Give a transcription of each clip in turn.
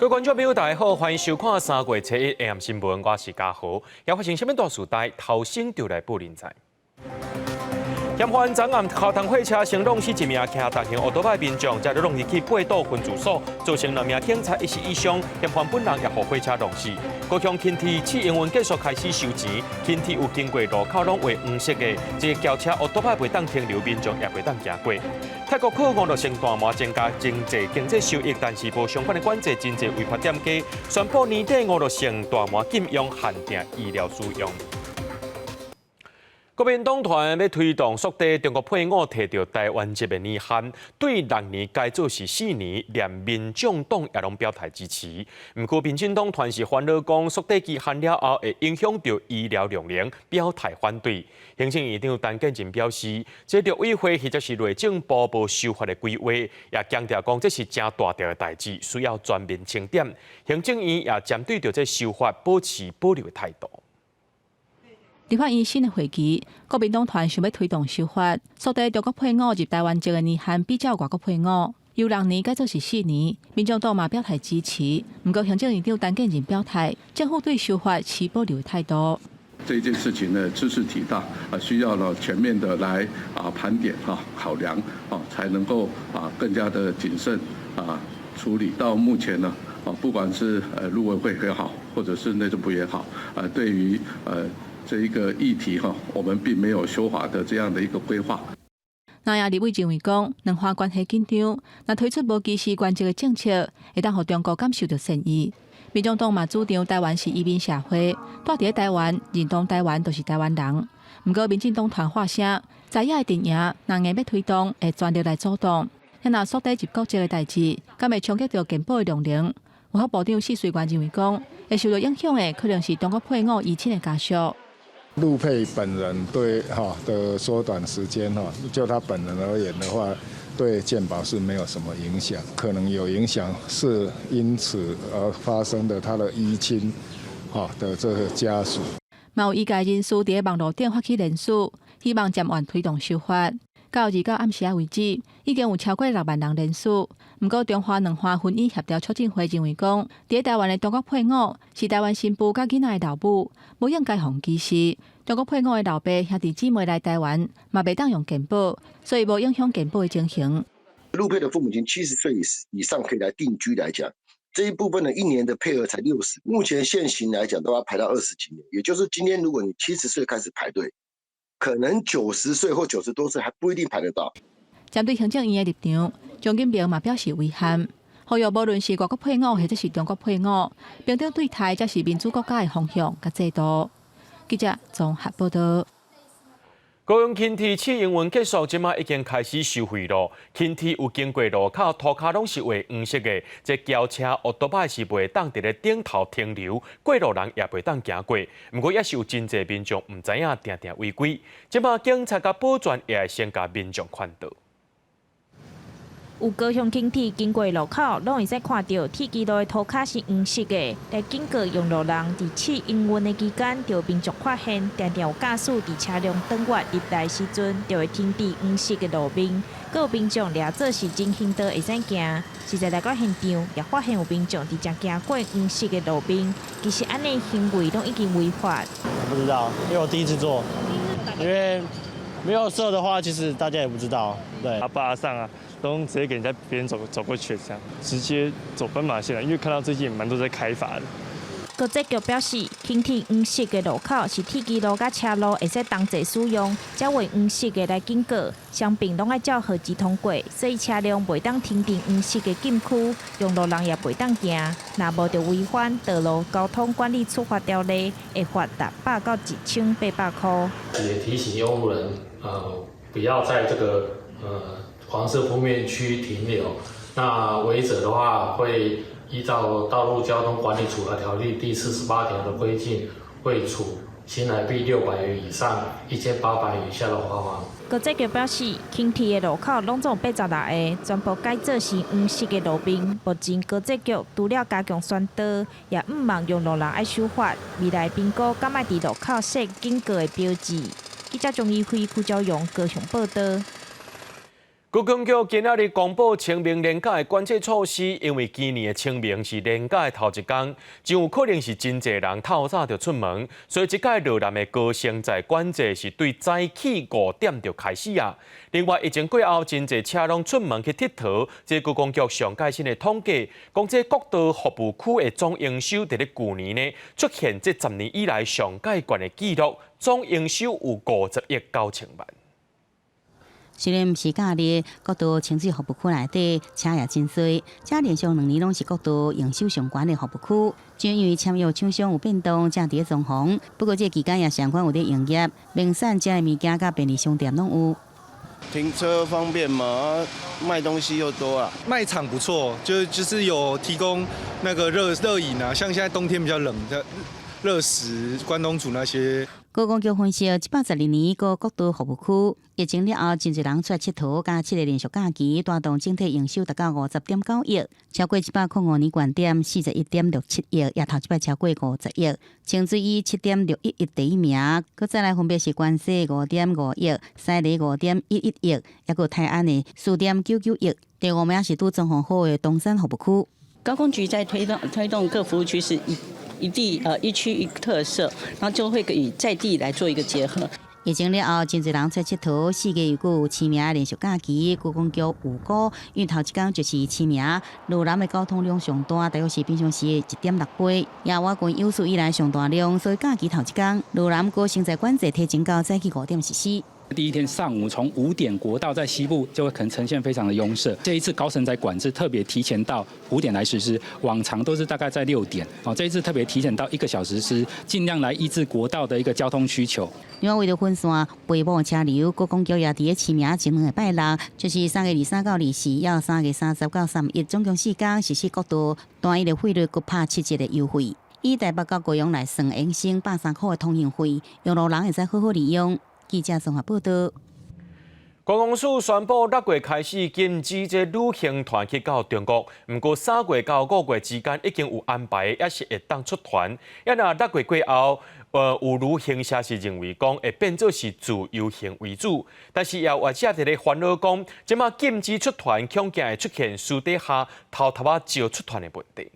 各位观众朋友，大家好，欢迎收看3月7日 AM 新闻，我是嘉豪。要发生什么大事代，头先就来报人才。嫌犯昨暗交通火车先弄死一名骑单行奥多摆民众，再弄入去八堵分驻所，造成2名警察1死1伤。嫌犯本人也被火车弄死。高雄轻铁试营运继续开始收钱，轻铁有经过路口拢为黄色的，这个轿车奥多摆袂当停留，民众也袂当行过。泰国靠5路升大麻增加经济收益，但是无相关的管制，真济违法店家宣布年底5路升大麻禁用，限定医疗使用。国民党团要推动缩短中国配偶摕到台湾籍的年限，对6年改做是4年，连民众党也拢表态支持。不过，民进党团是烦恼讲缩短期限了后会影响到医疗量能，表态反对。行政院长陈建仁表示，这陆委会或者是内政部无修法的规划，也强调讲这是真大条的代志，需要全面清点。行政院也针对着这修法保持保留的态度。立法院新的会期，国民党团想要推动修法，缩短中国配偶入台湾籍的年限，比较外国配偶由6年改做是4年。民众党嘛表态支持，不过行政院长陈建仁表态，政府对修法持保留的态度。这件事情呢，知识体大需要了全面的来盘点考量才能够更加的谨慎处理。到目前呢不管是陆委会也好，或者是内政部也好对于这一个议题我们并没有修法的这样的一个规划。那也立委认为讲，两岸关系紧张，那推出无歧视关系的政策，会当让中国感受到善意。民众党嘛主张台湾是移民社会，住伫台湾、认同台湾都是台湾人。不过民进党团发声，在野的阵营若硬要推动，会全力来阻挡。若缩短入国籍的代志，敢会冲击到健保的量能？卫福部长施水元认为讲，会受到影响的可能是中国配偶移亲的家属。陆配本人对的缩短时间就他本人而言的话，对健保是没有什么影响，可能有影响是因此而发生的他的移亲的这个家属。嘛有医界人士伫网络顶发起联署，希望渐缓推动修法。到29暗时为止，已经有超过6万人联署。不过，中华两岸婚姻协调促进会认为讲，伫台湾的中国配偶是台湾新妇甲囡仔的老母，无应该互歧视。中国配偶的老爸兄弟姊妹来台湾，嘛袂当用健保，所以无影响健保的情形。陆配的父母亲70岁以上可以来定居来讲，这一部分的1年的配额才60，目前现行来讲都要排到20几年，也就是今天如果你70岁开始排队。可能90岁或90多岁还不一定排得到。针对行政院的立场，张金平嘛表示遗憾，呼吁无论是外国配偶或者是中国配偶，平等对待才是民主国家的方向甲制度。记者综合报道。高雄轻铁试营运结束，即马已经开始收费了。轻铁有经过路口，涂骹拢是画黄色的，这轿车、奥多摆是袂当伫咧顶头停留，过路人也袂当行过。不过也是有真侪民众唔知影，定定违规。即马警察甲保全也会先甲民众劝导。有高雄轻铁经过路口，拢会使看到铁轨路的涂骹是黄色的。来警告用路人，伫试营运的期间，就民众发现常常有驾驶伫车辆等月入来时阵，就会停伫黄色的路面。各有民众掠做是真行道会使行，实在来到现场也发现有民众直接行过黄色的路面，其实安尼行为都已经违法。不知道，因为我第一次做，因为没有设的话，其实大家也不知道。对，扒上啊。都直接给别人走过去，这样直接走斑马线了。因为看到最近蛮多在开罚的。高捷局表示，轻铁黄色的路口是铁轨路甲车路会使同齐使用，才会黄色的来警告，双边拢爱照号志通过，所以车辆袂当停伫黄色的禁区，用路人也袂当行。若无就违反道路交通管理处罚条例，会罚600到1800块。也提醒用户人，不要在这个黄色铺面区停留，那违者的话会依照《道路交通管理处罚条例》第48条的规定，会处新台币600元以上1800元以下的罚款。高捷局表示，轻铁的路口拢总86个，全部改做是黄色的路面。目前高捷局除了加强宣导，也毋望用路人爱守法。未来评估敢爱伫路口设警告的标志。记者钟义辉、邱昭勇高雄报道。高公局今仔日公布清明连假的管制措施，因为今年的清明是连假的头一天，真有可能是真侪人透早就出门，所以这届热南的高升在管制是对早起5点就开始啊。另外，疫情过后，真侪车拢出门去佚佗。这高公局上届新的统计，讲这国道服务区的总营收，伫咧去年呢出现这10年以来上届悬的纪录，总营收有50亿9千万。虽然毋是假日，国道清水服务区内底车也真多，这连续2年拢是国道营收上悬的服务区。就因为签约厂商有变动，正伫咧装潢。不过这期间也相关有咧营业，名产这的物件甲便利商店拢有。停车方便嘛，卖东西又多啊。卖场不错，就是有提供那个热饮啊，像现在冬天比较冷的热食、关东煮那些。高公局分析，112年个国道服务区疫情了后，真侪人出来佚佗，加7个连续假期，带动整体营收达到50.9亿，超过105年原点41.67亿，也头一摆超过50亿。清水以7.61亿第一名，佮再来分别是关西5.5亿、西里5.11亿，也佮台安的4.99亿。第5名是拄装潢好的东山服务区。高公局在推动各服务区是一区一特色，然后就会与在地来做一个结合。疫情了后，真侪人出佚佗，4月又有7名连续假期，高公局有估，因为头一天就是7名。路南的交通量上大，大约是平常时的1.6倍，也我县有史以来上大量，所以假期头一天，路南高升在管制提前到早起5点实施。第一天上午从5点国道在西部就会可能呈现非常的拥塞，这一次高乘载管制特别提前到5点来实施，往常都是大概在6点，这一次特别提前到1个小时实施，尽量来抑制国道的一个交通需求。另外为了分散陪步车流，高公局也伫7名前2个拜六，就是3月23到24，要3月30到31，总共4天实施国道单一的费率各拍7折的优惠，以台北到高雄来算，延伸130块的通行费，用路人会使好好利用。记者综合报道。观光署宣布6月开始禁止这旅行团去到中国，不过3月到5月之间已经有安排，也是会当出团。也若6月过后，有旅行社是认为讲会变做是自由行为主，但是也有学者伫咧烦恼讲，即马禁止出团，恐惊会出现私底下偷招出团的问题。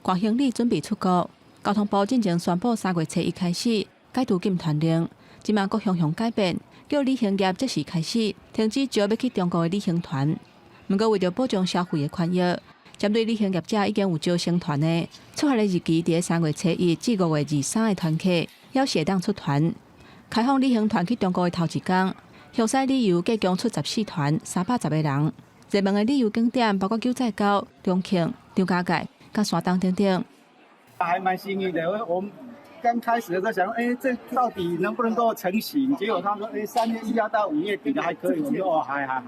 大行李准备出国，交通部进前宣布3月1开始解除禁团令，即马各项改变，叫旅行业即时开始停止招要去中国的旅行团。不过为了保障消费的权益，针对旅行业者已经有招成团的，出发的日期伫3月1至5月23的团客，要是会当出团。开放旅行团去中国的头一天，详细旅游计共出14团，310个人。热门的旅游景点包括九寨沟、重庆、张家界、甲山东等等。还蛮幸运的，我们刚开始的时候想，这到底能不能够成型？结果他说，3月1号到5月底的还可以。我们说还好。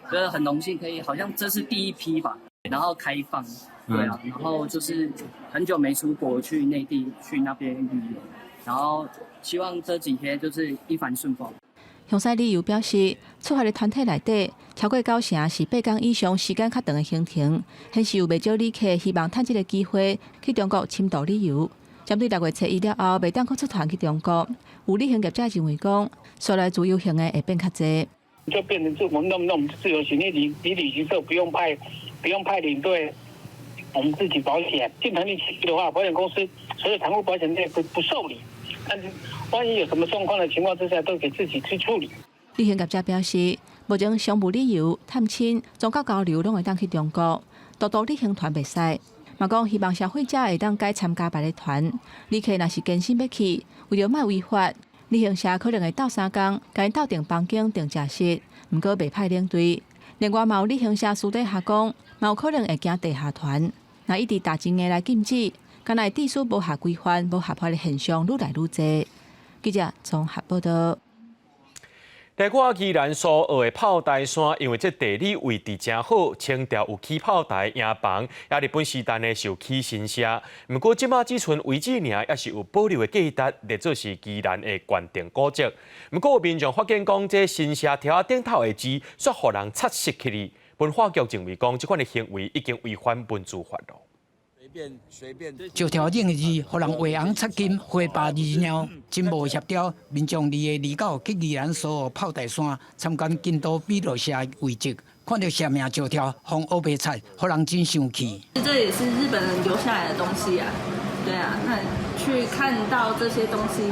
觉得很荣幸，可以好像这是第一批吧，然后开放，对啊，然后就是很久没出国去内地去那边旅游，然后希望这几天就是一帆顺风。详细理由表示，出发的团体内底超过9成是8天以上时间较长的行程，显示有不少旅客希望趁这个机会去中国深度旅游。针对6月1了后，袂当搁出团去中国，有旅行业者认为讲，说来自由行的会变较侪。就变成是我们那种自由行，你旅行社不用派领队，我们自己保险。进团旅去的话，保险公司所有产物保险类不受理，但是万一有什么状况的情况之下，都给自己去处理。旅行业者表示，目前商务旅游、探亲、宗教交流拢会当去中国，独独旅行团袂使。嘛讲希望消费者会当改参加别个团，旅客若是坚信要去，为了莫违法，旅行社可能会斗3天，甲因斗订房间、订食室，毋过袂派领队。另外，嘛有旅行社私底下讲，嘛有可能会行地下团。若一直大前个来禁止，敢若秩序无合规范、无合法的现象愈来愈多。记者综合报道。台我宜兰苏澳的炮台山，因为这地理位置真好，清朝有起炮台、营房，也日本时代呢是有起新社。不过即马只剩遗址尔，也是有保留的价值，列作是宜兰的原定古迹。不过有民众发现讲，这新社条顶头的字，煞互人擦拭起哩。文化局认为讲，这款的行为已经违反文字法了。就条冷的字，互人画红插金，花白字鸟，真无协调。民众2月29去宜兰苏澳炮台山参观京都美乐社遗迹，看到下面就条红欧白菜，互人真生气。这也是日本人留下来的东西啊，对啊，那去看到这些东西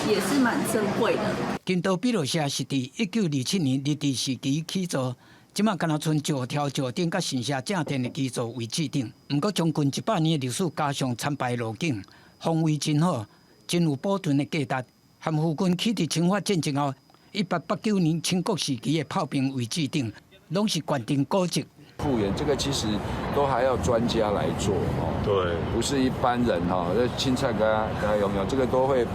也是蛮珍贵的。京都美乐社是伫1927年日治时期起造。即马敢若剩石条、石顶甲神社正殿的基座为指定，毋过将近100年的历史加上参拜路径，风味真好，真有保存的价值。含附近起伫清法战争后，1889年清国时期的炮兵为指定，拢是关定古迹。复原这个其实都还要专家来做哦，对，不是一般人哈，这青菜跟它有没有这个都会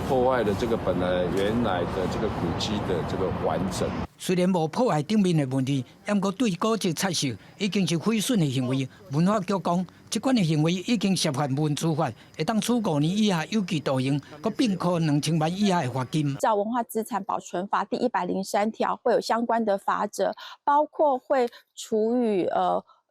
破坏了这个本来原来的这个古迹的这个完整。虽然无破坏顶面的问题，不过对古迹拆设已经是毁损的行为。文化局讲，这款的行为已经涉犯文书法，会当处5年以下有期徒刑，佮并科2000万以下的罚金。照文化资产保存法第103条会有相关的罚则，包括会处以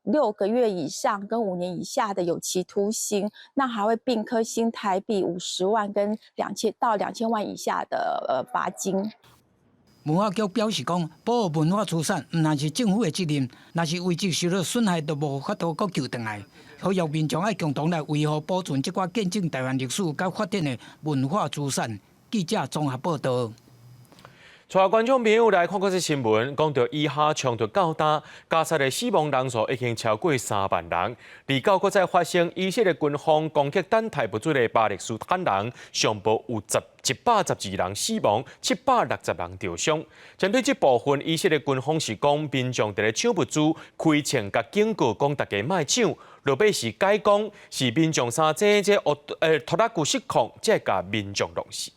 6个月以上跟5年以下的有期徒刑，那还会并科新台币50万跟2000到2000万以下的罚金。文化局表示讲，保护文化资产毋但是政府的责任，若是遗迹受到损害，就无法度搁救回来。呼吁民众爱共同来维护保存这块见证台湾历史甲发展的文化资产。记者综合报道。带观众朋友来看过这新闻，讲到以哈冲突较大，加沙的死亡人数已经超过3万人。29个再发生以色列军方攻击等台不准的巴勒斯坦人，上报有112人死亡，760人受伤。针对这部分，以色列军方是讲民众伫咧抢物资，开枪甲警告讲大家莫抢。落尾是改讲是民众三这托拉古失控，才甲民众弄死。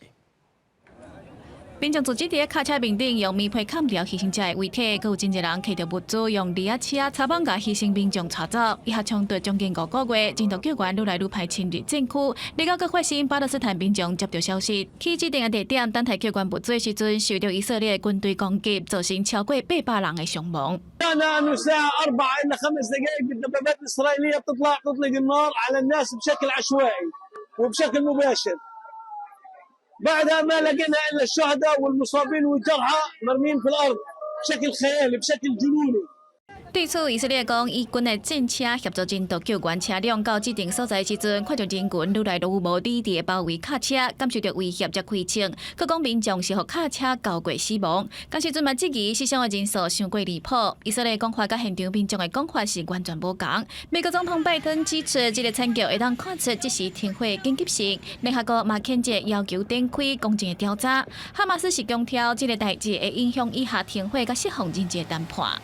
民众组织伫卡车面顶用棉被盖掉牺牲者的遗体，佮有真侪人摕着物资用离仔车插绑甲牺牲民众带走。以下冲突将近5个月，人道救援愈来愈派侵入战区。29个发生巴勒斯坦民众接到消息，去指定的地点等待救援物资的时阵，受到以色列军队攻击，造成超过800人的伤亡。كان انه الساعه 4 إلى 5 دقائق الدبابات الاسرائيليه تطلق النار على الناس بشكل عشوائي وبشكل مباشر. بعدها ما لقينا الا الشهداء والمصابين والجرحى مرمين في الارض بشكل خيالي بشكل جنوني. 对此，以色列讲，以军的战车协助人道救援车辆到指定所在时阵，看到人群愈来愈无理地包围卡车，感受到威胁才开枪。佮讲民众是互卡车交过死亡，但时阵嘛质疑死伤的人数伤过离谱。以色列讲法甲现场民众的讲法是完全无同。美国总统拜登指出，这个惨剧会当看出这是停火紧急性。联合国嘛谴责要求展开公正的调查。哈马斯是强调，这个代志会影响以下停火甲释放人质的谈判。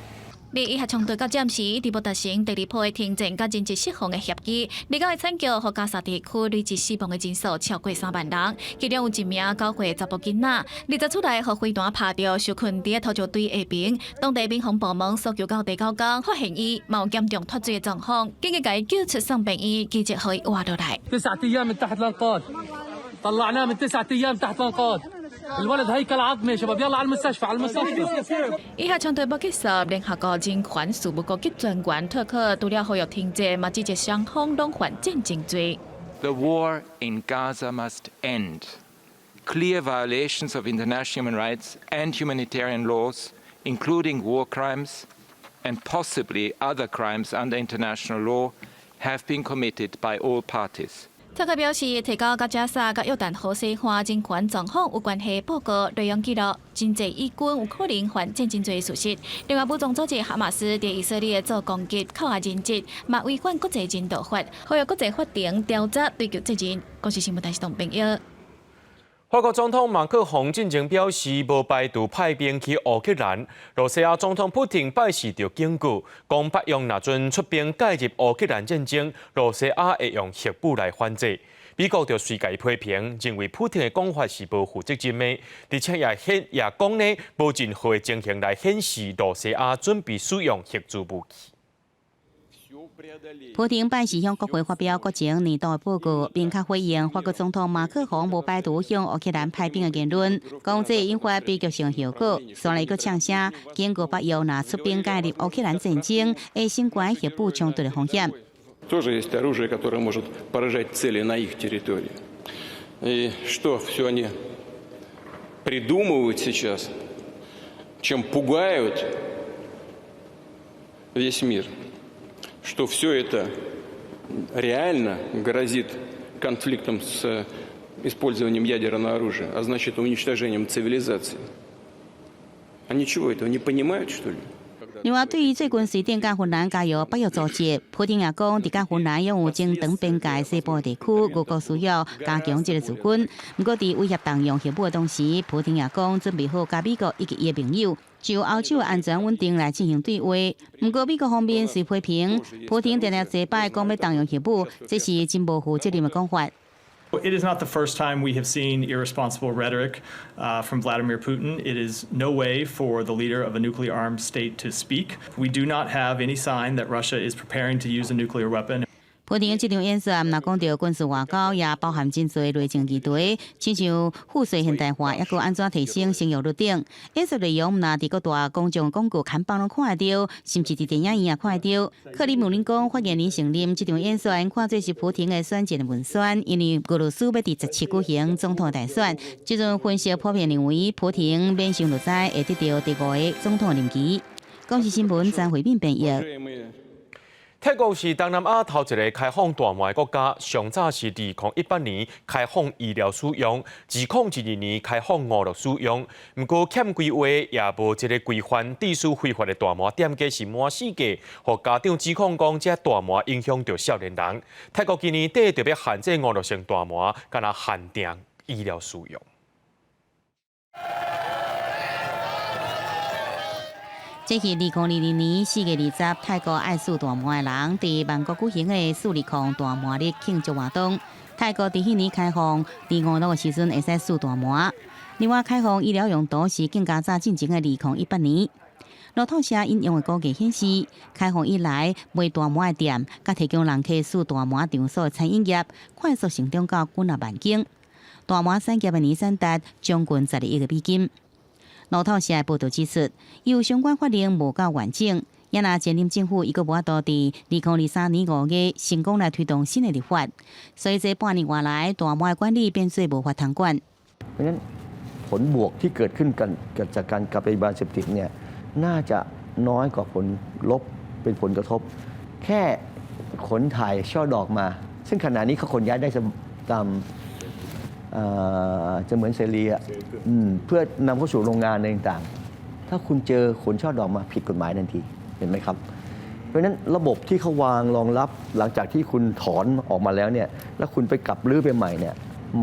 以下冲突到暂时一直无达成第2波的停战甲人质释放的协议。29个惨剧，互加沙地区累计死亡的人数超过3万人，其中有1名9岁查甫囡仔。20出来，互飞弹拍到受困伫突击队下边，当地民防部门搜救到第9天，发现伊有严重脱水的状况，紧急甲伊救出送病院，记者互伊活落来。9 أيام من تحت الأنقاض طلعناه من 9 أيام تحت الأنقاض. الولد هيكل عظمي يا شباب يلا على المستشفى على المستشفى. 以下冲突不结束，联合国人权事务高级专员特克除了呼吁停战，嘛指责双方拢犯战争罪。The war in Gaza must end. Clear violations of international human rights and humanitarian laws, including war crimes and possibly other crimes under international law, have been committed by all parties. 特克表示，提交甲加沙、甲约旦河西岸人权状况有关系报告内容记录，真侪以军有可能犯战争罪的事实。另外，武装组织哈马斯对以色列做攻击、扣押人质，嘛违反国际人道法，呼吁国际法庭调查追究责任。国际新闻台是同朋友。法国总统马克宏进前表示，无排除派兵去乌克兰。罗西亚总统普京拜示着警告，讲北约若准出兵介入乌克兰战争，罗西亚会用核武来反制。美国就随界批评，认为普京的讲法是无负责任的，而且也讲呢，无任何的情形来显示罗西亚准备使用核子武器。普京办是向国会发表国情年度的报告，并且回应法国总统马克宏无排除向乌克兰派兵的言论，讲这引发悲剧性效果。sonra伊阁呛声，警告北约若出兵介入乌克兰战争，会升高核武冲突的风险。Тоже есть оружие, которое может поражать цели на их территории. И что все они придумывают сейчас, чем пугают весь мир, что все это реально грозит конфликтом с использованием ядерного оружия, а значит уничтожением цивилизации. Они чего, этого не понимают, что ли? 另外，对于最近随便甲芬兰加入北约组织，普京也讲，伫甲芬兰拥有正长边界西部地区，俄国需要加强这个驻军。不过，伫威胁动用核武的同时，普京也讲准备好甲美国以及伊的朋友就欧洲的安全稳定来进行对话。不过，美国方面虽批评普京常常坐摆讲要动用核武，这是真无负责任的讲法。 It is not the first time we have seen irresponsible rhetoric from Vladimir Putin. It is no way for the leader of a nuclear-armed state to speak. We do not have any sign that Russia is preparing to use a nuclear weapon. 普京这场演说若讲到军事外交，也包含真侪内政议题，亲像富税现代化，抑搁安怎提升生育率等。演说内容毋若伫各大公众广告看板拢看会到，甚至伫电影院也看会到。克里姆林宫发言人承认，这场演说因看做是普京的选战文宣，因为俄罗斯要伫17举行总统大选。这种分析普遍认为，普京免想就知会得到第5个总统任期。公视新闻张惠敏编译。 泰国是东南亚头一个开放大麻的国家，上早是2018年开放医疗使用，2012年开放娱乐使用。不过欠规划，也无一个规范，致使非法的大麻店家是满世界，互家长指控讲这大麻影响到少年人。泰国今年底特别限制娱乐性大麻，敢若限定医疗使用。 这是2020年4月20日，泰国爱斯大麻的人伫曼谷举行的斯里抗大麻日庆祝活动。泰国伫迄年开放伫5月的时阵会使试大麻，另外开放医疗用途是更加早进前的2018年。路透社引用的估计显示，开放以来卖大麻的店，甲提供人客试大麻场所的餐饮业，快速成长到几万间。大麻产业的年产值将近12亿美金。 路透社报道指出，由相关法令无够完整，也若前任政府伊个无法度伫2023年5月成功来推动新的立法，所以这半年外来大麻的管理变做无法通管。เพราะฉะนั้นผลบวกที่เกิดขึ้นจากการกลับไปยาเสพติดเนี่ยน่าจะน้อยกว่าผลลบเป็นผลกระทบ แค่ขนถ่ายช่อดอกมา ซึ่งขณะนี้เขาขนย้ายได้ตามจะเหมือนเสรีอ่ะเพื่อนำเข้าสู่โรงงานอะไรต่างๆถ้าคุณเจอขนช่อดอกมาผิดกฎหมายทันทีเห็นไหมครับเพราะฉะนั้นระบบที่เขาวางรองรับหลังจากที่คุณถอนออกมาแล้วเนี่ยแล้วคุณไปกลับรื้อไปใหม่เนี่ย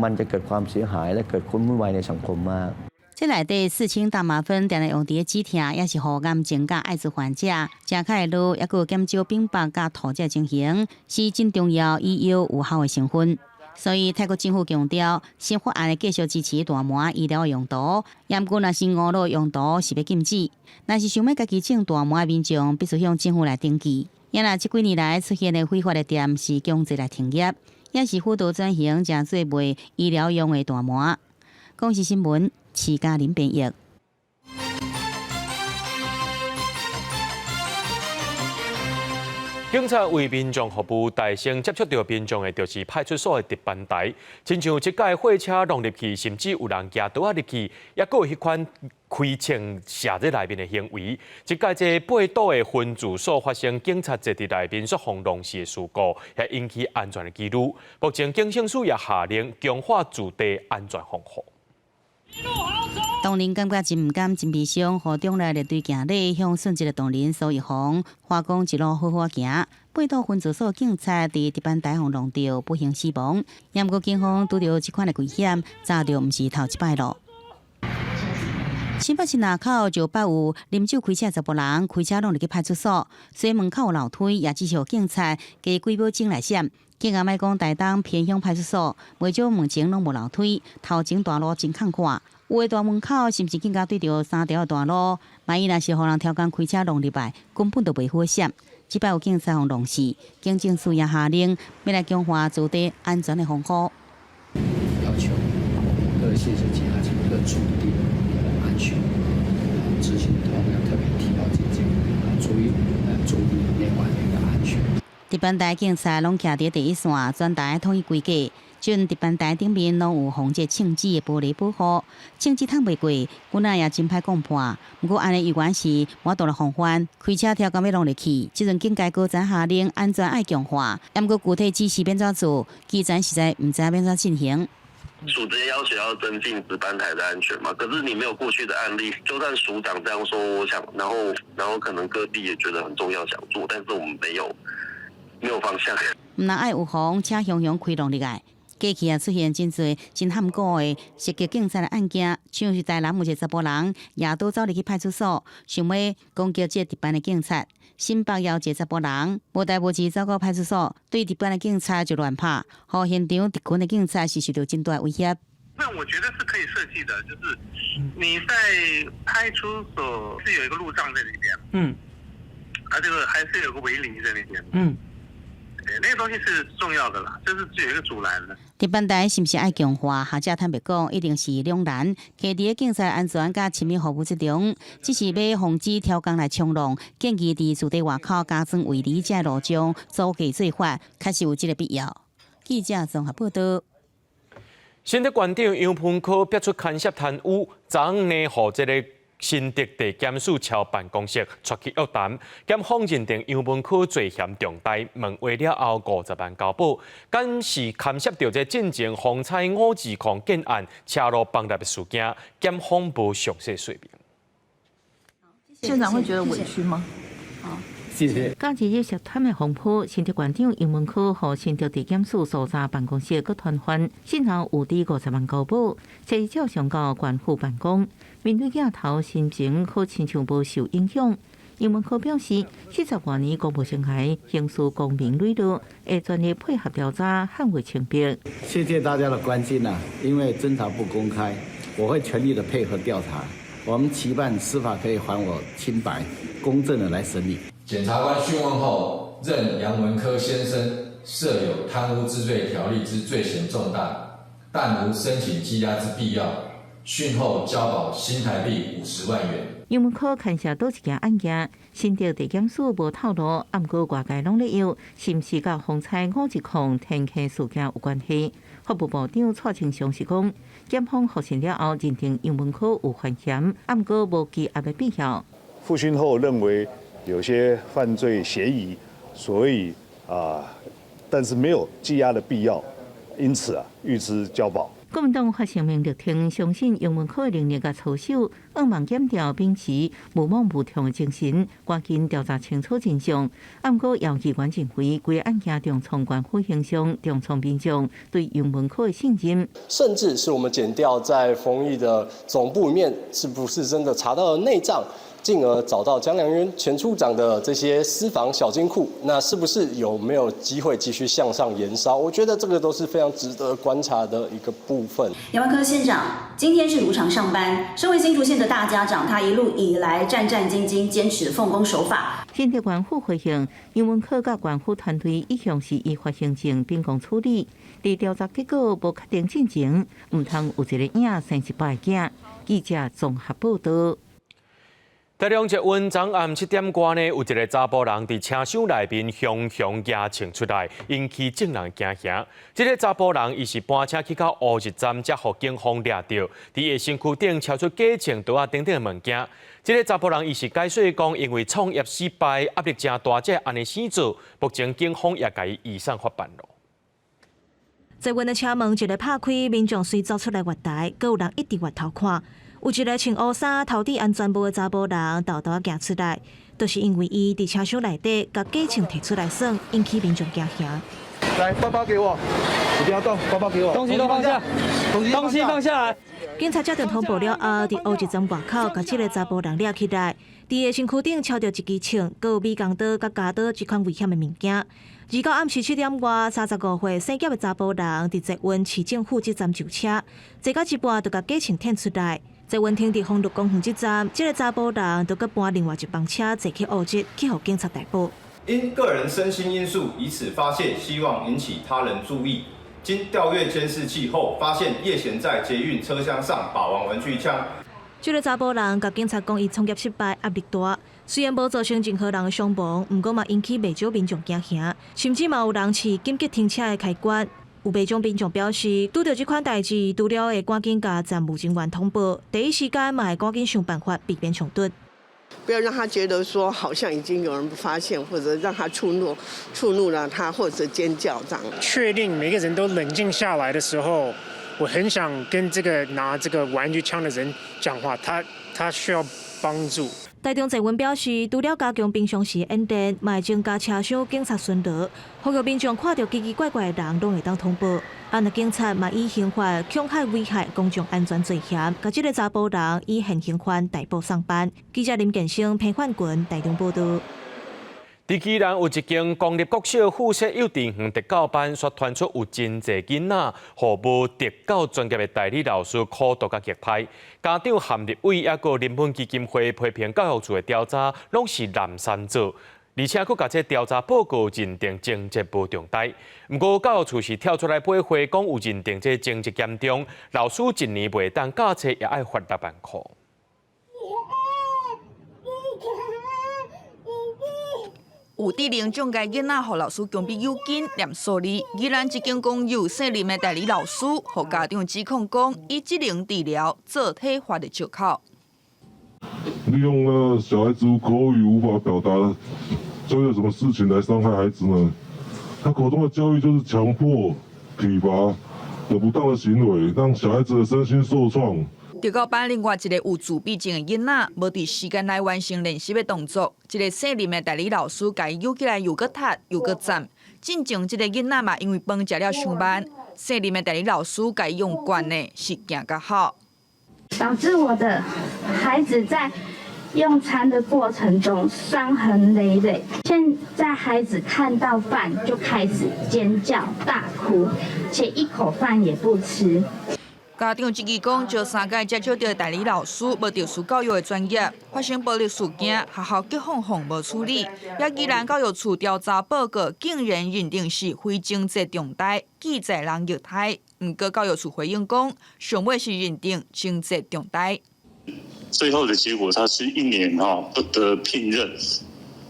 มันจะเกิดความเสียหายและเกิดความวุ่นวายในสังคมมาก 这内底4氢大麻酚定来用伫止痛，也是互癌症甲艾滋患者食开的路，也佮减少并发甲吐这情形，是真重要医药有效的成分。 所以，泰国政府强调，新法案继续支持大麻医疗用途，不过若是娱乐用途是要禁止。若是想要家己种大麻的民众，必须向政府来登记。也若这几年来出现的非法的店是强制来停业，也是辅导转型，正做卖医疗用的大麻。公视新闻，徐嘉玲编译。 警察为民众服务，大声接触到民众的，就是派出所的值班台。亲像一架货车弄入去，甚至有人举刀仔入去，也有迄款开枪射在内面的行为。一架这8堵的分住所发生警察坐伫内面所轰弄死的事故，也引起安全的记录。目前警政署也下令强化驻地安全防护。 当人感觉真唔甘、真悲伤，互中来列队行礼，向顺直的当人苏一红，花讲一路好好行。8堵分驻所警察伫值班台上弄到不幸死亡，也毋过警方拄到这款的危险，查到毋是头一摆咯。新北市南口就捌有啉酒开车10人，开车弄入去派出所，所门口有楼梯，也只是警察加几秒钟来闪。警察莫讲台东偏向派出所，袂少门前拢无楼梯，头前大路真空旷。 有的大门口甚至更加对着3条的大路，万一若是互人超工开车弄入来，根本就袂好闪。即摆有警察互弄死，警政署也下令要来强化驻地安全的防护。要求各县市警察局各驻地安全执行的话，要特别提高警戒，注意驻地内外的一个安全。值班台警察拢徛伫第一线，全台统一规格。准值班台顶面拢有防这枪支的玻璃保护，枪支烫袂过，军仔也真歹讲破。不过安尼意愿是我到了防范，开车跳到要弄入去。即阵警界高层下令安全爱强化，毋过具体指示变怎做，基层实在毋知变怎进行。署直接要求要增进值班台的安全嘛，可是你没有过去的案例，就算署长这样说，我想，然后可能各地也觉得很重要想做，但是我们没有方向。毋但爱有风，车雄雄开动入来。过去也出现真侪真坎坷的袭击警察的案件，像是台南有一个查甫人夜倒走入去派出所，想要攻击这值班的警察。新北也有一个查甫人无代无志走到派出所，对值班的警察就乱拍，互现场敌群的警察是受到真大威胁。那我觉得是可以设计的，就是你在派出所是有一个路障在里边，这个还是有个围篱在那边，对，那个东西是重要的啦，就是只有一个阻拦的。值班台是不是爱强化？学者坦白讲，一定是两难。徛伫警察安全甲亲密服务之中，只是要防止挑工来冲浪，建议伫厝地外口加装围篱这路障，阻隔罪犯，确实有这个必要。记者综合报道。新竹县长杨文科逼出牵涉贪污，昨呢，互这个新竹地检署超办公室出去约谈，检方认定杨文科罪嫌重大，问话了后50万交保，敢是牵涉到这进前风采5字控建案车路崩塌的事件，检方无详细说明。县长会觉得委屈吗？谢谢。假日日涉贪的风波，新竹县长杨文科和新竹地检署搜查办公室各团员，先后有抵50万交保，这照上到县府办公。面对镜头，心情可亲像无受影响。杨文科表示，40多年公务生涯，刑事公平磊落，会全力配合调查，捍卫清白。谢谢大家的关心呐！因为侦查不公开，我会全力的配合调查。我们期盼司法可以还我清白，公正的来审理。检察官讯问后，认杨文科先生涉有贪污治罪条例之罪嫌重大，但无申请羁押之必要。讯后交保新台币50万元。杨文科牵涉倒一件案件，新竹地检署无透露，不过外界拢咧有，是毋是甲风采5字控天气事件有关系？法务部长蔡清祥是讲，检方核实了后认定杨文科有犯嫌，不过无羁押的必要。复讯后认为有些犯罪嫌疑，所以但是没有羁押的必要，因此预知交保。国民党发声明力挺，相信杨文科的能力甲操守，恶望检调秉持无妄无痛的精神，赶紧调查清楚真相。不过，要议员认为，规案件重创县府形象，重创民众对杨文科的信任，甚至是我们检调在丰益的总部里面，是不是真的查到了内账？进而找到江良渊前处长的这些私房小金库，那是不是有没有机会继续向上延烧？我觉得这个都是非常值得观察的一个部分。杨文科县长今天是如常上班，身为新竹县的大家长，他一路以来战战兢兢，坚持奉公守法。新竹县府回应，杨文科甲县府团队一向是依法行政秉公处理，伫调查结果无确定进前，唔通有一个影生一摆囝。记者综合报道。台中捷运昨暗7点多呢，有一个查甫人伫车厢内面熊熊压穿出来，引起众人惊吓。这个查甫人伊是搬车去到乌日站，才互警方抓到，伫伊身躯顶超出价钱多啊等等的物件。这个查甫人伊是解释讲，因为创业失败，压力真大，才安尼死做。目前警方也甲伊移送法办咯。捷运的车门一个拍开，民众随走出来月台，阁有人一直回头看。有一个穿乌衫、头戴安全帽的查甫人，偷偷行出来，就是因为伊伫车厢内底把价钱摕出来算，引起民众惊吓。来，包包给我，你不要动，包包给我，东西都放下，东西放下来。警察接到通报了后，伫乌日站外口，把这个查甫人抓起来，伫伊身躯顶抄到一支枪，阁有米钢刀、甲夹刀这款危险的物件。而到暗时7点外，35岁姓叶的查甫人伫捷运市政府这站就车，坐到一半就把价钱摕出来。捷运停伫丰乐公园这站，这个查甫人就搁搬另外一班车坐去乌日，去互警察逮捕。因个人身心因素，以此发泄希望引起他人注意。经调阅监视器后，发现叶贤在捷运车厢上把玩玩具枪。这个查甫人甲警察讲，伊创业失败，压力大。虽然无造成任何人的伤亡，不过嘛引起袂少民众惊吓，甚至嘛有人饲紧急停车的开关。有袂少民众表示，拄到这款代志，除了会赶紧甲站务人员通报，第一时间嘛会赶紧想办法避免冲突。不要让他觉得说好像已经有人不发现，或者让他触怒了他，或者尖叫这样。确定每个人都冷静下来的时候，我很想跟这个拿这个玩具枪的人讲话，他需要帮助。台中济文表示，除了加强平常时演练，嘛会增加车厢警察巡逻，呼吁民众看到奇奇怪怪的人，拢会当通报。按警察嘛以刑法戕害危害公众安全罪嫌，甲这个查甫人以现行犯逮捕上班。记者林建生、彭焕群台中报道。在宜兰有一间公立国小附设幼稚园特教班，却传出有真侪囡仔互无特教专业的代理老师苦毒甲虐待。家长含立委也个人本基金会批评教育处的调查拢是蓝山做，而且佫甲这调查报告认定情节无重大。不过教育处是跳出来驳回，讲有认定这情节严重，老师一年袂当驾车也爱罚6万块。有低龄障碍囡仔，互老师强逼诱禁、念数字。宜兰一间公有姓林的代理老师，互家长指控讲，以职能治疗做体罚的借口。利用了小孩子口语无法表达，就有什么事情来伤害孩子呢？他口中的教育就是强迫、体罚的不当的行为，让小孩子的身心受创。特教班另外一个有自闭症的囡仔，无伫时间内完成练习的动作，一个姓林的代理老师甲伊揪起来，又搁踢又搁站。进前这个囡仔嘛，因为饭食了伤慢，姓林的代理老师甲伊用惯的是行较好，导致我的孩子在用餐的过程中伤痕累累。现在孩子看到饭就开始尖叫大哭，且一口饭也不吃。家长质疑讲，招3届接触到代理老师，无特殊教育的专业，发生暴力事件，学校急哄哄无处理。也宜兰教育处调查报告竟然认定是非情节重大，记载人虐待。不过教育处回应讲，上尾是认定情节重大。最后的结果，他是1年不得聘任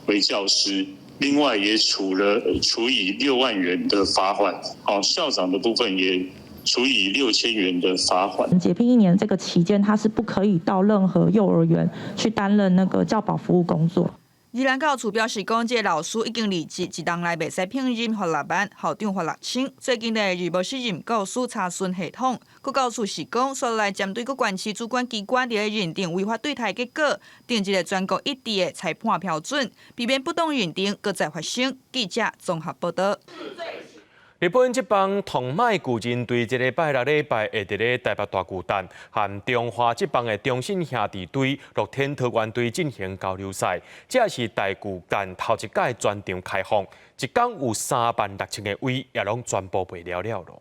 为教师，另外也处以6万元的罚款。校长的部分也处以6000元的罚款。解聘1年这个期间，他是不可以到任何幼儿园去担任那个教保服务工作。宜兰教育处表示，讲这老师已经离职，一档内袂使聘任罚6万，校长罚6000。最近的日无适任教师查询系统，教育处是讲，所来针对各县市主管机关伫咧认定违法对待结果，定一个全国一致的裁判标准，避免不当认定搁再发生。记者综合报道。日本这帮同麦巨人队这礼拜6礼拜会伫咧台北大巨蛋和中华这帮的中信兄弟队、乐天桃园队进行交流赛，这是大巨蛋头一届全场开放，一天有36000个位，也拢全部卖了咯。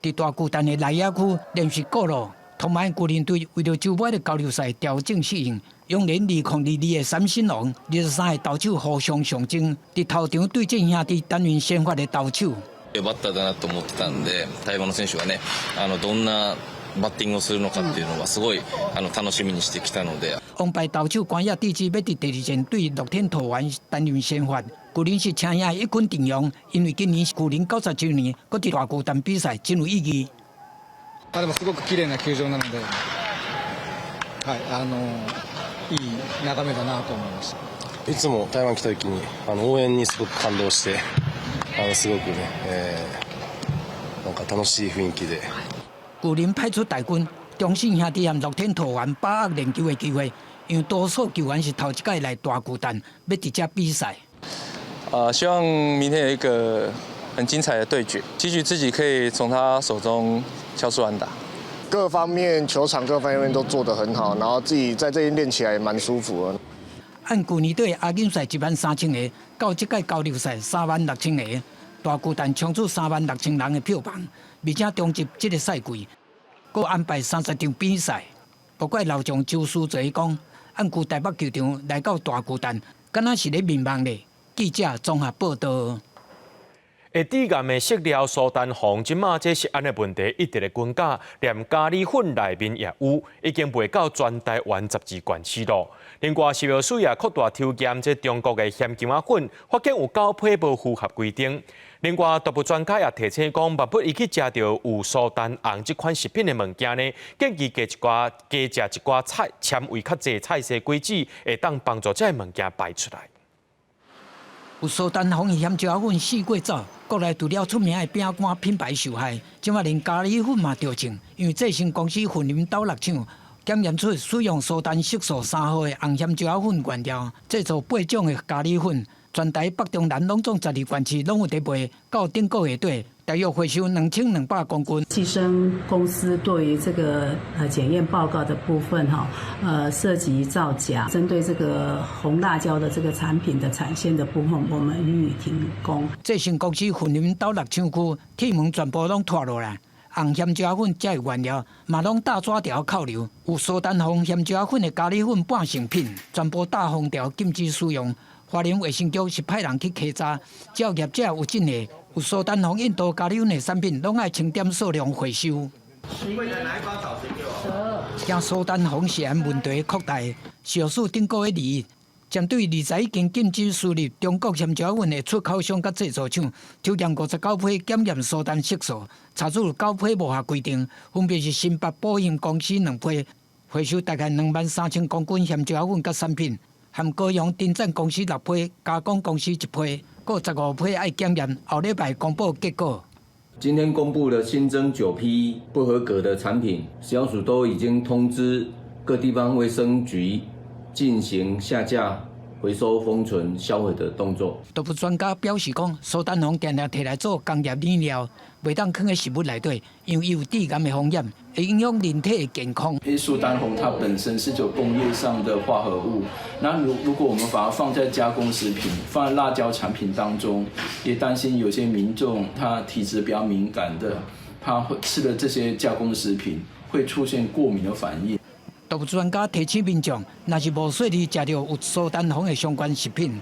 伫大巨蛋的内野区连续过路，同麦巨人队为了周末的交流赛调整适应。用年2022的三星龙23个投手互相象征，伫头场对阵兄弟担任先发的投手。バッターだなと思ってたんで、台湾の選手がね、どんなバッティングをするのかっていうのはすごい楽しみにしてきたので。王牌投手关野地基要伫第2战对乐天桃园担任先发，巨人是请赢一军阵容，因为今年是巨人90周年，搁伫大巨蛋比赛真有意義。でもすごく綺麗な球場なので、はいいい眺めだなと思いました。いつも台湾来た時に応援にすごく感動してすごくね、なんか楽しい雰囲気で。巨人派出大軍，中信兄弟和樂天桃園把握練球的機會，因為多數球員是頭一屆來大巨蛋要直接比賽。希望明天有一個很精彩的對決，期許自己可以從他手中敲出安打。各方面球场各方面都做得很好，然后自己在这边练起来也蛮舒服的。按去年队的亚锦赛13000个，到这届交流赛36000个，大巨蛋冲出36000人的票房，而且中集这个赛季，佮安排30场比赛。不过老将周书哲讲，按据台北球场来到大巨蛋，敢若是咧迷茫咧。记者综合报道。会致癌的食料苏丹红，即马这食安的问题一直的增加，连咖喱粉内面也有，已经卖到全台湾12县市咯。另外，食药署也扩大抽检这中国的咸姜仔粉，发现有9批无符合规定。另外，动物专家也提醒讲，万不伊去食到有苏丹红这款食品的物件呢，建议加食一寡菜纤维较济菜色果子，会当帮助这物件排出来。有苏丹红与咸椒粉4月早，国内除了出名的饼干品牌受害，即马连咖喱粉嘛着情，因为这新公司混啉斗六厂。检验出使用苏丹色素3号的红咸椒粉原料，制作8种的咖喱粉，全台北中南拢总12县市拢有在卖，到顶个月底，大约回收2200公斤。寄生公司对于这个检验报告的部分涉及造假，针对这个红辣椒的这个产品的产线的部分，我们予以停工。这新公司混啉斗六厂区，铁门全部拢拖落来。红咸椒粉这原料嘛拢大抓条扣留，有苏丹红咸椒粉的咖喱粉半成品，全部大封条禁止使用。花莲卫生局是派人去稽查，只要业者有证的，有苏丹红印度咖喱粉的产品，拢爱清点数量回收。惊苏丹红食安问题扩大，食药署顶个月2日，针对20已经禁止输入中国咸椒粉的出口商甲制造厂，抽验59批检验苏丹色素，查出9批无合规定，分别是新北保险公司2批，回收大概23000公斤咸椒粉甲产品，含高雄丁赞公司6批，加工公司1批，各15批爱检验，后礼拜公布结果。今天公布了新增9批不合格的产品，食药署都已经通知各地方卫生局进行下架、回收、封存、销毁的动作。动物专家表示讲，苏丹红定定摕来做工业原料，袂当放在食物内底，因为有致癌的风险，会影响人体的健康。因为苏丹红它本身是有工业上的化合物，那如果我们把它放在加工食品、放在辣椒产品当中，也担心有些民众他体质比较敏感的，他会吃了这些加工食品会出现过敏的反应。动物专家提醒民众，若是无细腻食到有苏丹红的相关食品，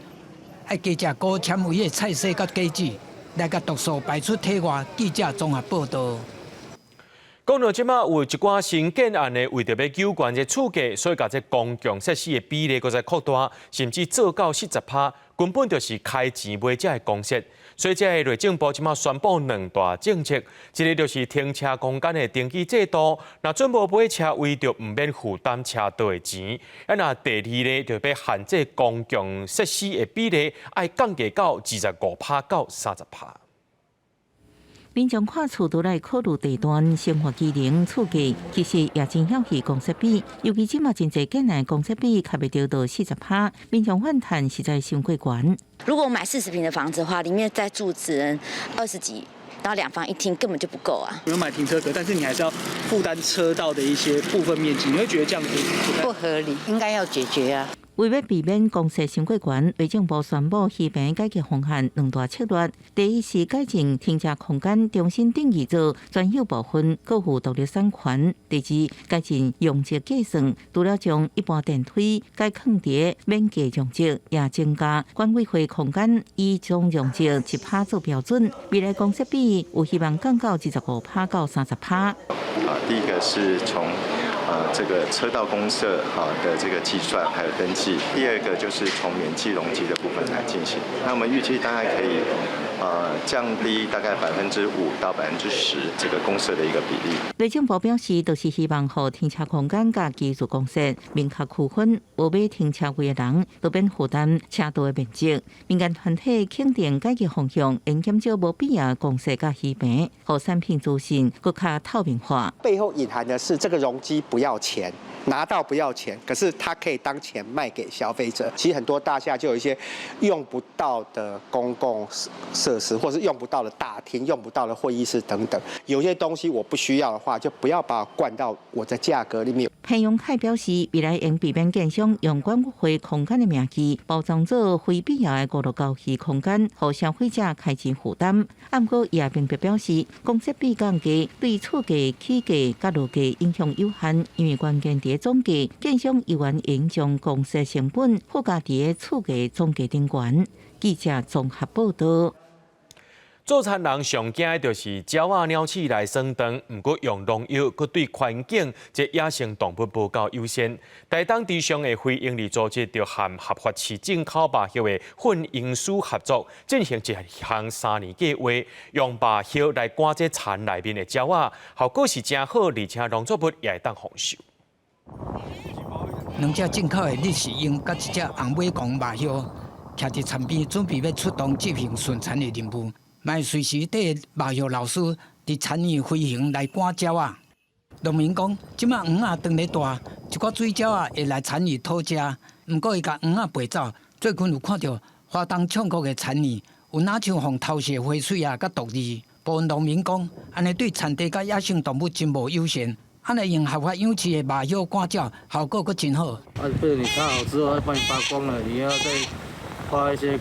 爱加食高纤维的菜色甲果子，来甲毒素排出体外。记者综合报道。讲到即马有一寡新建案的，为着要救援这厝价，所以把这公共设施的比例搁再扩大，甚至做到40%，根本就是开钱买这个公设。所以，这内政部即马宣布2大政策，一个就是停车空间的登记制度，那准无买车为着唔免负担车道的钱。那第二呢，就要限制公共设施的比例，要降低到25%到30%。民众看厝都来考虑地段、生活机能、厝价，其实也真晓去公设比，尤其即马真侪建案公设比卡袂着到40%，民众反弹实在伤过悬。如果我买40平的房子的话，里面再住只能20几，然后2房1厅根本就不够啊。没有买停车格，但是你还是要负担车道的一些部分面积，你会觉得这样子不合理，应该要解决啊。为要避免公设伤过悬，内政部宣布西边改革方案2大策略。第一是改进停车空间，重新定义做专有部分，各户独立产权。第二，改进用值计算，除了将一般电梯改放伫免价用值，也增加管委会空间以总用值1%做标准。未来公设比有希望降到25%到30%。第一个是从这个车道公设的这个计算还有登记，第二个就是从免计容积的部分来进行。那我们预计大概可以降低大概5%到10%这个公设的一个比例。内政部表示，就是希望让停车空间甲技术公设明确区分，无买停车位的人都免负担车道的面积。民间团体肯定改革方向，应减少无必要公设甲虚平，让产品资讯更加透明化。背后隐含的是这个容积不要钱，拿到不要钱，可是它可以当钱卖给消费者。其实很多大厦就有一些用不到的公共设施，或是用不到的大厅、用不到的会议室等等。有些东西我不需要的话，就不要把它灌到我的价格里面。裴永凯表示，未来应避免建商用管委会空间的名义包装做非必要的过度高级空间，让消费者开钱负担。不过，也并别表示，公设比降价对厝价起价甲落价影响有限，因为关键伫总价，建商依然应将公设成本附加伫厝价总价顶悬。记者综合报道。做田人上惊的就是鸟仔、鸟鼠来耍长，毋过用农药，佮对环境及野生动物无够优先。台东地上的非营利组织就和合法市进口白叶的混营属合作，进行一项3年计划，用白叶来赶这田内面的鸟仔，效果是真好，而且农作物也会当丰收。两只进口的日式鹰，甲一只红尾公麻叶，徛伫田边，准备要出动执行巡田的任务。卖随时缀麻叶老师伫田里飞行来赶鸟仔。农民讲，即马黄仔长咧大，一寡水鸟仔会来田里讨食，毋过伊甲黄仔陪走。最近有看到花东唱歌的田里，有哪像互偷窃花水啊，甲毒餌。部分农民讲，安尼对田地甲野生动物真无友善。安尼用合法养殖的麻叶赶鸟，效果佫真好。被你看好之后，帮你扒光了，你要再花一些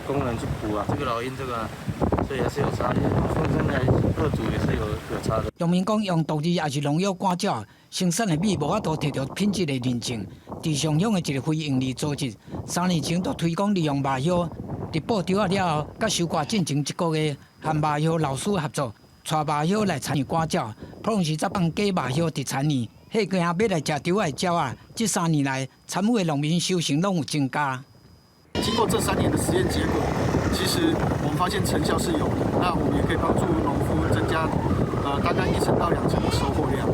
工人去补啊。这个老鹰这个。所以还是有差，风筝来二组也是有差的。农民讲用毒餌也是农药赶鸟，生产的米无法度摕到品质的认证。伫上乡的一个非营利组织，3年前就推广利用麻叶，伫布丢了后，甲收割进前1个月，和麻叶老师合作，带麻叶来田里赶鸟，普通时则放假麻叶伫田里，迄个要来食丢的鸟啊，这3年来参与的农民收成拢有增加。经过这3年的实验结果，其实我们发现成效是有的。那我们也可以帮助农夫增加大概1成到2成的收获量。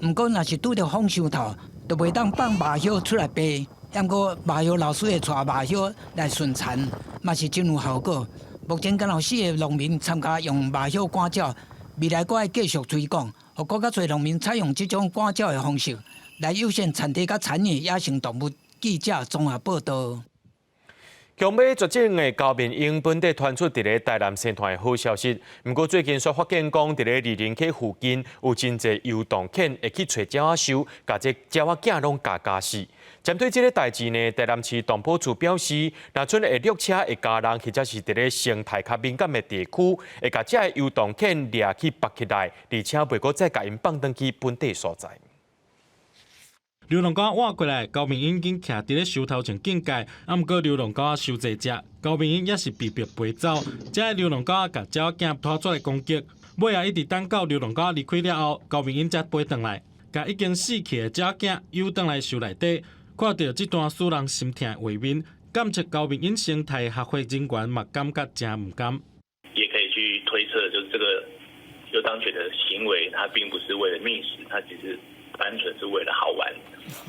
不过，若是拄着风伤透，就袂当放麻叶出来飞。不过，麻叶老师会带麻叶来巡田，嘛是真有效果。目前，敢有4个农民参加用麻叶赶鸟，未来还要继续推广，互更加侪农民采用这种赶鸟的方式，来优先田地甲田野野生动物。记者综合报道。强马绝种的高面鹰本地传出伫咧台南生团的好消息，不过最近却发现讲伫咧二林溪附近有真侪游动犬会去找鸟仔收，甲这鸟仔囝拢加死。针对这个代志呢，台南市动保处表示，若阵会掠车会家人或者是伫咧生态较敏感的地区，会甲这游动犬掠去绑起来，而且袂阁再甲因放转去本地所在。流浪狗换过来，高明英已经徛伫咧树头前境界，毋过流浪狗收济只，高明英也是被迫飞走。这流浪狗甲鸟仔囝拖出来攻击，尾也一直等到流浪狗离开了后，高明英才飞转来，甲已经死去的鸟仔囝又转来树内底。看到这段使人心痛的画面，感谢高明英生态学会人员嘛感觉真唔甘。也可以去推测，就是这个游荡犬的行为，它并不是为了觅食，它只是单纯是为了好玩。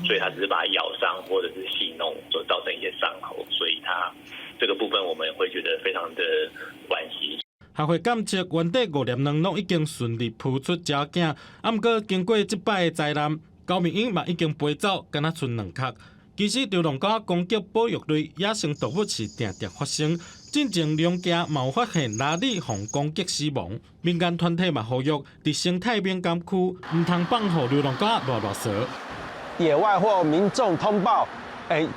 所以它只是把它咬伤或者是戏弄，所造成一些伤口，所以它这个部分我们会觉得非常的惋惜。学会感谢原地5粒卵拢已经顺利孵出鸟囝，毋过经过这摆的灾难，高明英嘛已经飞走，敢若剩2壳。其实流浪狗攻击保育类野生动物是常常发生，进前两家嘛有发现垃圾互攻击死亡。民间团体嘛呼吁，伫生态敏感区毋通放互流浪狗乱踅。野外或民众通报，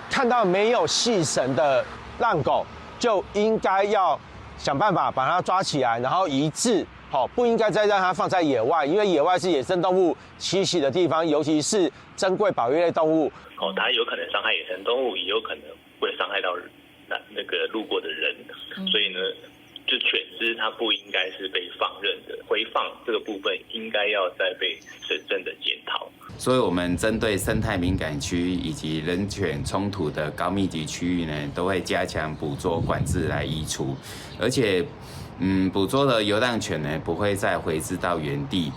看到没有系绳的浪狗，就应该要想办法把它抓起来，然后移置，不应该再让它放在野外，因为野外是野生动物栖息的地方，尤其是珍贵保育类动物。它有可能伤害野生动物，也有可能会伤害到那个路过的人，所以呢，就犬只它不应该是被放任的，回放这个部分应该要再被审慎的检讨。所以，我们针对生态敏感区以及人犬冲突的高密集区域呢，都会加强捕捉管制来移除，而且，捕捉的游荡犬呢，不会再回至到原地。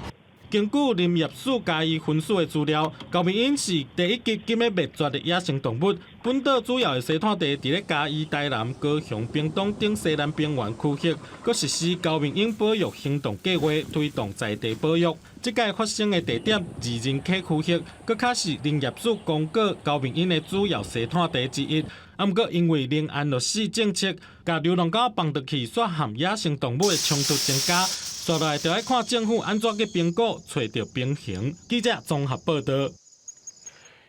根据林业署嘉义分署的资料，高明英是第一级禁要灭绝的野生动物。本岛主要的生态地伫咧嘉义、台南、高雄、屏东等西南边缘区域，佮实施高明英保育行动计划，推动在地保育。这届发生的地点二林溪区域，佮较是林业署公告高明英的主要生态地之一。毋过因为林安乐死政策，甲流浪狗放入去，却和野生动物的冲突增加。接来就要看政府安怎去评估，找到平衡。记者综合报道。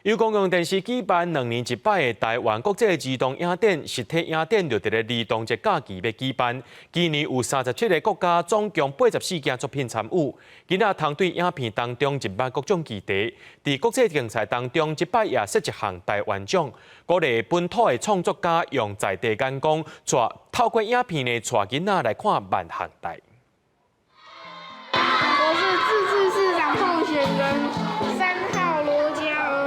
由公共电视举办2年1摆的台湾国际儿童影展，实体影展就伫咧儿童节假期要举办。今年有37个国家，总共84件作品参与。囡仔通对影片当中入捌各种议题，伫国际竞赛当中1摆也设一项台湾奖，鼓励本土的创作家用在地眼光，透过影片呢，带囡仔来看万行台。我是自治市长候选人3号罗嘉恩。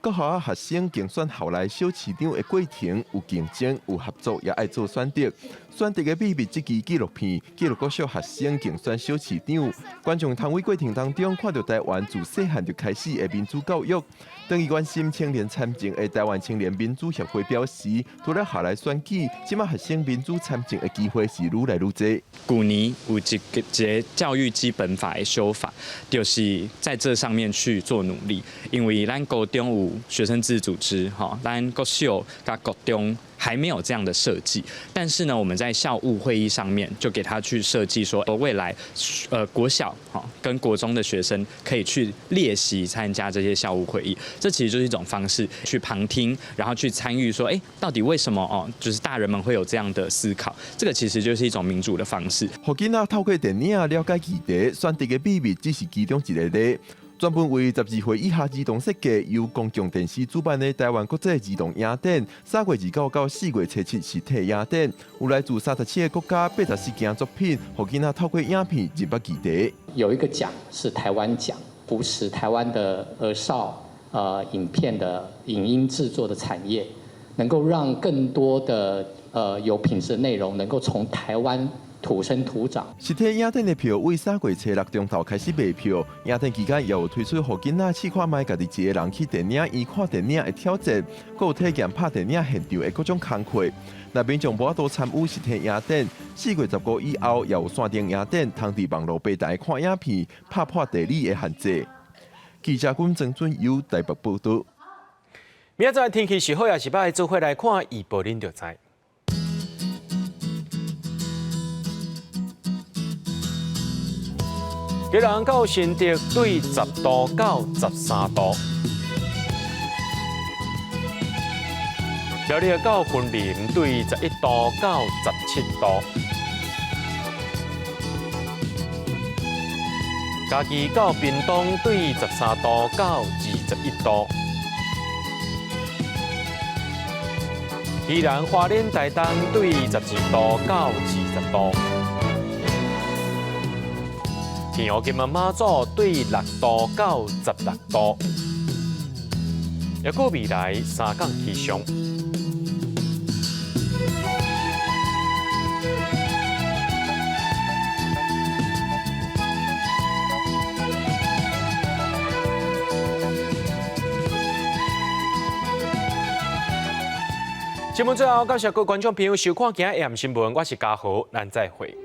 各校学生竞选校内小市长的过程有竞争、有合作，也爱做选择。选择的秘密这支纪录片，记录各小学生竞选小市长，观众通过程当中看到台湾自细汉就开始的民主教育。当伊关心青年参政的台湾青年民主协会表示，除了校内选举，即马学生民主参政的机会是愈来愈多。旧年有一个教育基本法的修法，就是在这上面去做努力，因为咱高中有学生自组织，咱国小甲国中还没有这样的设计，但是呢，我们在校务会议上面就给他去设计说，未来国小跟国中的学生可以去列席参加这些校务会议，这其实就是一种方式去旁听，然后去参与说，到底为什么就是大人们会有这样的思考？这个其实就是一种民主的方式。互囡仔透过电影了解议题，选择的秘密只是其中一个例。专门为12岁以下儿童设计，由公共电视主办的台湾国际儿童影展，3月29到4月7实体影展，有来自37个国家84件作品，互囡仔透过影片入捌议题。有一个奖是台湾奖，扶持台湾的儿少影片的影音制作的产业，能够让更多的有品质的内容能够从台湾土生土长。实体影展的票为3月6中昼开始卖票，影展期间也有推出互囡仔试看卖家己一个人去电影院看电影的挑战，还有体验拍电影现场的各种工课。那民众无法度参与实体影展，4月15以后也有线顶影展，通伫网络平台看影片，拍破地理的限制。记者君郑准由台北报道。明仔载天气是好也是歹，做伙来看预报，恁就知。基隆到新竹对10度到13度，苗栗到云林对11度到17度，嘉义到屏东对13度到21度，宜兰花莲台东对12度到20度。天后金门马祖对6度到16度，也过未来3港气象。节目最后，感谢各位观众朋友收看今日AM新闻，我是嘉豪，咱再会。